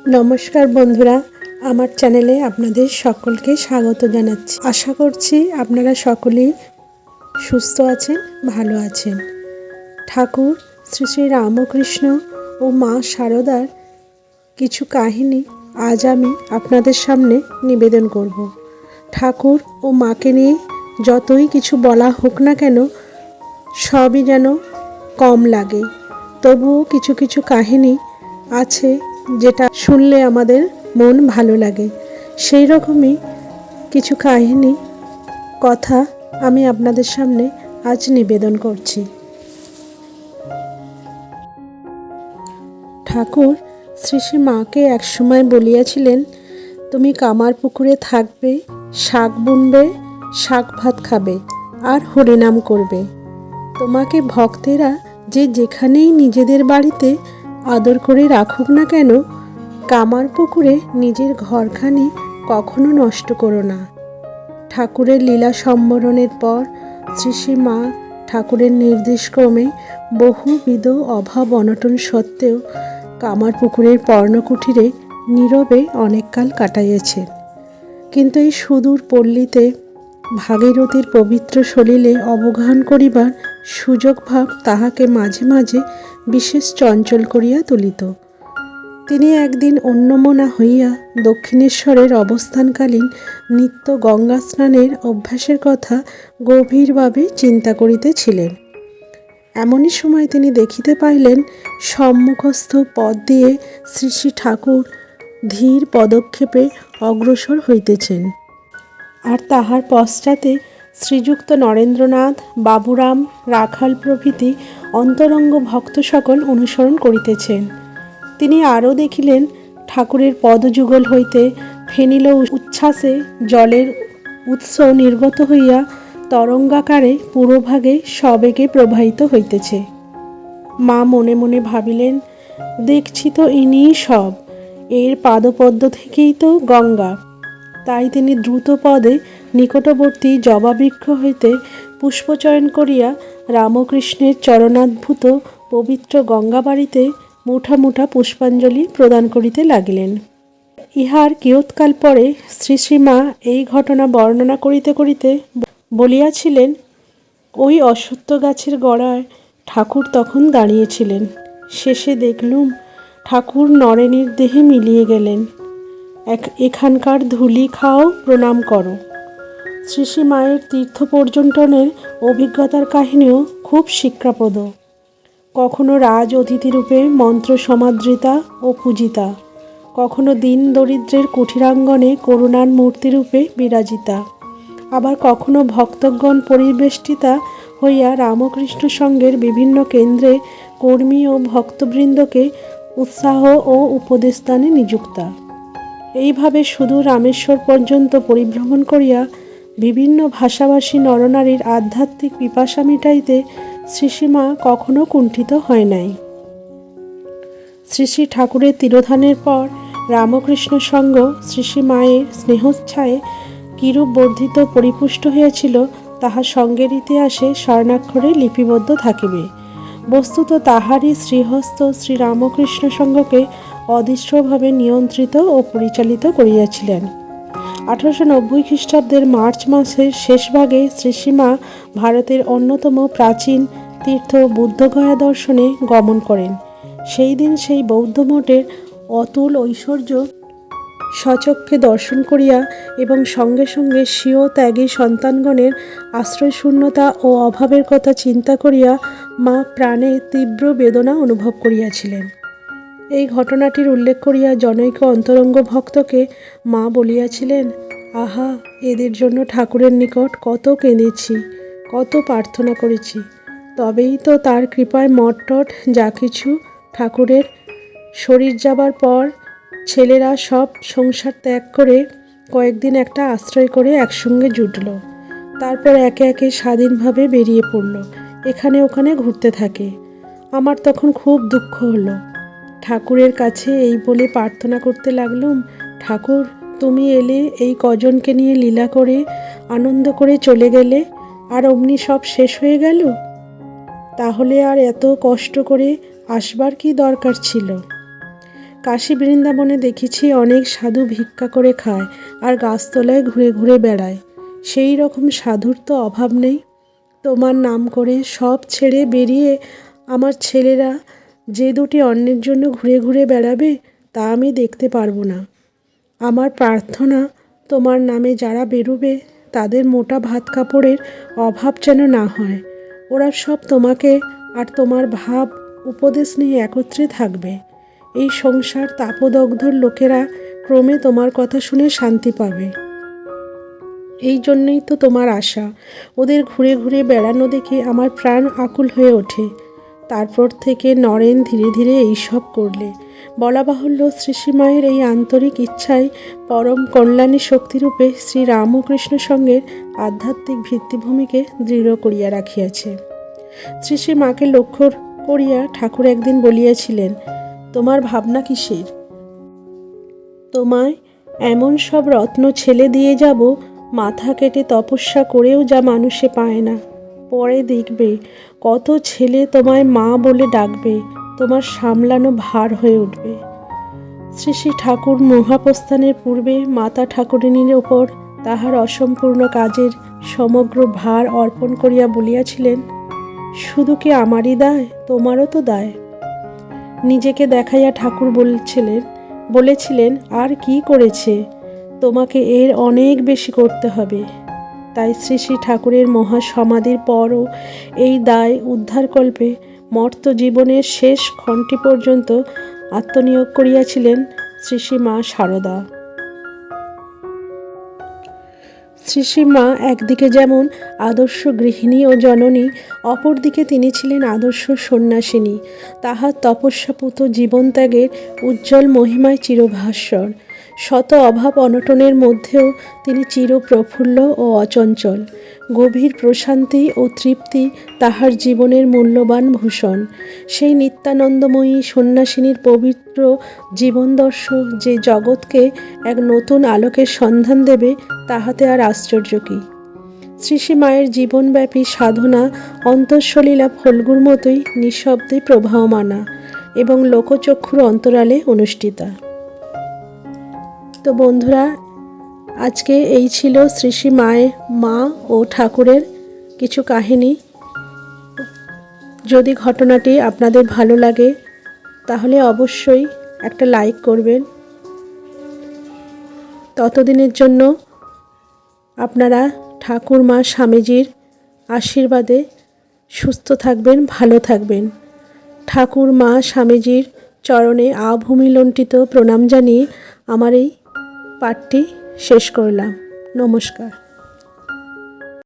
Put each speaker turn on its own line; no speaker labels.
নমস্কার বন্ধুরা, আমার চ্যানেলে আপনাদের সকলকে স্বাগত জানাচ্ছি। আশা করছি আপনারা সকলেই সুস্থ আছেন, ভালো আছেন। ঠাকুর শ্রী শ্রী রামকৃষ্ণ ও মা শারদার কিছু কাহিনী আজ আমি আপনাদের সামনে নিবেদন করব। ঠাকুর ও মাকে নিয়ে যতই কিছু বলা হোক না কেন, সবই যেন কম লাগে। তবুও কিছু কিছু কাহিনী আছে যেটা শুনলে আমাদের মন ভালো লাগে। সেই রকমই কিছু কাহিনী কথা আমি আপনাদের সামনে আজ নিবেদন করছি। ঠাকুর শ্রী শ্রী মাকে একসময় বলিয়াছিলেন, তুমি কামার পুকুরে থাকবে, শাক বুনবে, শাক ভাত খাবে আর হরিনাম করবে। তোমাকে ভক্তেরা যে যেখানেই নিজেদের বাড়িতে আদর করে রাখুক না কেন, কামার পুকুরে নিজের ঘরখানি কখনো নষ্ট করো না। ঠাকুরের লীলা সম্বরণের পর শ্রী শ্রী মা ঠাকুরের নির্দেশক্রমে বহুবিধ অভাব অনটন সত্ত্বেও কামার পুকুরের পর্ণকুঠিরে নীরবে অনেককাল কাটাইয়েছেন। কিন্তু এই সুদূর পল্লীতে ভাগীরথীর পবিত্র সলিলে অবগাহন করিবার সুযোগ ভাব তাহাকে মাঝে মাঝে বিশেষ চঞ্চল করিয়া তুলিত। তিনি একদিন অন্যমনা হইয়া দক্ষিণেশ্বরের অবস্থানকালীন নিত্য গঙ্গা স্নানের অভ্যাসের কথা গভীরভাবে চিন্তা করিতেছিলেন। এমনই সময় তিনি দেখিতে পাইলেন, সম্মুখস্থ পথ দিয়ে শ্রী শ্রী ঠাকুর ধীর পদক্ষেপে অগ্রসর হইতেছেন, আর তাহার পশ্চাতে শ্রীযুক্ত নরেন্দ্রনাথ, বাবুরাম, রাখাল প্রভৃতি অন্তরঙ্গ ভক্ত সকল অনুসরণ করিতেছেন। তিনি আরও দেখিলেন, ঠাকুরের পদযুগল হইতে ফেনিল উচ্ছ্বাসে জলের উৎস নির্গত হইয়া তরঙ্গাকারে পুরোভাগে সবেগে প্রবাহিত হইতেছে। মা মনে মনে ভাবিলেন, দেখছি তো ইনিই সব, এর পাদপদ্ম থেকেই তো গঙ্গা। তাই তিনি দ্রুত পদে নিকটবর্তী জবাবৃক্ষ হইতে পুষ্পচয়ন করিয়া রামকৃষ্ণের চরণাদ্ভুত পবিত্র গঙ্গাবাড়িতে মুঠা মুঠা পুষ্পাঞ্জলি প্রদান করিতে লাগিলেন। ইহার কিয়ৎকাল পরে শ্রী শ্রীমা এই ঘটনা বর্ণনা করিতে করিতে বলিয়াছিলেন, ওই অশ্বত্থ গাছের গোড়ায় ঠাকুর তখন দাঁড়িয়েছিলেন। শেষে দেখলুম ঠাকুর নরেনের দেহে মিলিয়ে গেলেন। এখানকার ধুলি খাও, প্রণাম করো। শ্রী শ্রী মায়ের তীর্থ পর্যটনের অভিজ্ঞতার কাহিনীও খুব শিক্ষাপ্রদ। কখনো রাজ অতিথিরূপে মন্ত্র সমাদৃতা ও পূজিতা, কখনো দীন দরিদ্রের কুঠিরাঙ্গনে করুণার মূর্তিরূপে বিরাজিতা, আবার কখনো ভক্তগণ পরিবেষ্টিতা হইয়া রামকৃষ্ণ সংঘের বিভিন্ন কেন্দ্রে কর্মী ও ভক্তবৃন্দকে উৎসাহ ও উপদেশদানে নিযুক্তা। এইভাবে শুধু রামেশ্বর পর্যন্ত পরিভ্রমণ করিয়া বিভিন্ন ভাষাভাষী নরনারীর আধ্যাত্মিক পিপাসা মিটাইতে শ্রী শ্রীমা কখনো কুণ্ঠিত হয় নাই। শ্রী শ্রী ঠাকুরের তিরোধানের পর রামকৃষ্ণ সংঘ শ্রী শ্রী মায়ের স্নেহচ্ছায়ে কিরূপ বর্ধিত পরিপুষ্ট হয়েছিল তাহা সংঘের ইতিহাসে স্বর্ণাক্ষরে লিপিবদ্ধ থাকিবে। বস্তুত তাহারই শ্রীহস্ত শ্রী রামকৃষ্ণ সংঘকে অদৃষ্টভাবে নিয়ন্ত্রিত ও পরিচালিত করিয়াছিলেন। 1890 খ্রিস্টাব্দের মার্চ মাসের শেষ ভাগে শ্রী শ্রীমা ভারতের অন্যতম প্রাচীন তীর্থ বুদ্ধগয়া দর্শনে গমন করেন। সেই দিন সেই বৌদ্ধ মঠের অতুল ঐশ্বর্য স্বচক্ষে দর্শন করিয়া এবং সঙ্গে সঙ্গে স্বীয় ত্যাগী সন্তানগণের আশ্রয়শূন্যতা ও অভাবের কথা চিন্তা করিয়া মা প্রাণে তীব্র বেদনা অনুভব করিয়াছিলেন। এই ঘটনাটির উল্লেখ করিয়া জনৈক অন্তরঙ্গ ভক্তকে মা বলিয়াছিলেন, আহা, এদের জন্য ঠাকুরের নিকট কত কেঁদেছি, কত প্রার্থনা করেছি, তবেই তো তার কৃপায় মঠটঠ যা কিছু ঠাকুরের শরীর যাবার পর ছেলেরা সব সংসার ত্যাগ করে কয়েকদিন একটা আশ্রয় করে একসঙ্গে জুটল। তারপর একে একে স্বাধীনভাবে বেরিয়ে পড়ল, এখানে ওখানে ঘুরতে থাকে। আমার তখন খুব দুঃখ হলো। ঠাকুরের কাছে এই বলে প্রার্থনা করতে লাগলুম, ঠাকুর, তুমি এলে, এই কজনকে নিয়ে লীলা করে আনন্দ করে চলে গেলে, আর অমনি সব শেষ হয়ে গেল। তাহলে আর এত কষ্ট করে আসবার কি দরকার ছিল? কাশী বৃন্দাবনে দেখেছি অনেক সাধু ভিক্ষা করে খায় আর গাছতলায় ঘুরে ঘুরে বেড়ায়। সেই রকম সাধুর তো অভাব নেই। তোমার নাম করে সব ছেড়ে বেরিয়ে আমার ছেলেরা যে দুটি অন্যের জন্য ঘুরে ঘুরে বেড়াবে তা আমি দেখতে পারবো না। আমার প্রার্থনা, তোমার নামে যারা বেরোবে তাদের মোটা ভাত কাপড়ের অভাব যেন না হয়। ওরা সব তোমাকে আর তোমার ভাব উপদেশ নিয়ে একত্রে থাকবে। এই সংসার তাপদগ্ধর লোকেরা ক্রমে তোমার কথা শুনে শান্তি পাবে। এই জন্যই তো তোমার আশা। ওদের ঘুরে ঘুরে বেড়ানো দেখে আমার প্রাণ আকুল হয়ে ওঠে। তারপর থেকে নরেন ধীরে ধীরে এইসব করলে। বলা বাহুল্য, শ্রীশ্রীমায়ের এই আন্তরিক ইচ্ছাই পরম কল্যাণী শক্তিরূপে শ্রী রামকৃষ্ণ সঙ্গের আধ্যাত্মিক ভিত্তিভূমিকে দৃঢ় করিয়া রাখিয়াছে। শ্রীশ্রীমাকে লক্ষ্য করিয়া ঠাকুর একদিন বলিয়াছিলেন, তোমার ভাবনা কিসের? তোমায় এমন সব রত্ন ছেলে দিয়ে যাব, মাথা কেটে তপস্যা করেও যা মানুষে পায় না। পরে দেখবে কত ছেলে তোমায় মা বলে ডাকবে, তোমার সামলানো ভার হয়ে উঠবে। শ্রী শ্রী ঠাকুর মহাপ্রস্থানের পূর্বে মাতা ঠাকুরানীর ওপর তাহার অসম্পূর্ণ কাজের সমগ্র ভার অর্পণ করিয়া বলিয়াছিলেন, শুধু কি আমারই দায়, তোমারও তো দায়। নিজেকে দেখাইয়া ঠাকুর বলেছিলেন আর কি করেছে, তোমাকে এর অনেক বেশি করতে হবে। তাই শ্রী শ্রী ঠাকুরের মহাসমাধির পরও এই দায় উদ্ধারকল্পে মর্ত জীবনের শেষ ক্ষণটি পর্যন্ত আত্মনিয়োগ করিয়াছিলেন শ্রী শ্রী মা শারদা। শ্রী শ্রী মা একদিকে যেমন আদর্শ গৃহিণী ও জননী, অপরদিকে তিনি ছিলেন আদর্শ সন্ন্যাসিনী। তাহার তপস্যাপুত জীবনত্যাগের উজ্জ্বল মহিমায় চিরভাস্বর। শত অভাব অনটনের মধ্যেও তিনি চিরপ্রফুল্ল ও অচঞ্চল। গভীর প্রশান্তি ও তৃপ্তি তাহার জীবনের মূল্যবান ভূষণ। সেই নিত্যানন্দময়ী সন্ন্যাসিনীর পবিত্র জীবনদর্শ যে জগৎকে এক নতুন আলোকের সন্ধান দেবে, তাহাতে আর আশ্চর্য কী। শ্রী শ্রী মায়ের জীবনব্যাপী সাধনা অন্তঃসলীলা ফল্গুর মতোই নিঃশব্দে প্রবাহমানা এবং লোকচক্ষুর অন্তরালে অনুষ্ঠিতা। তো বন্ধুরা, আজকে এই ছিল শ্রী শ্রী মায়ের মা ও ঠাকুরের কিছু কাহিনী। যদি ঘটনাটি আপনাদের ভালো লাগে তাহলে অবশ্যই একটা লাইক করবেন। ততদিনের জন্য আপনারা ঠাকুর মা স্বামীজির আশীর্বাদে সুস্থ থাকবেন, ভালো থাকবেন। ঠাকুর মা স্বামীজির চরণে আভূমিলুণ্ঠিত প্রণাম জানিয়ে আমার এই পাঠটি শেষ করলাম। নমস্কার।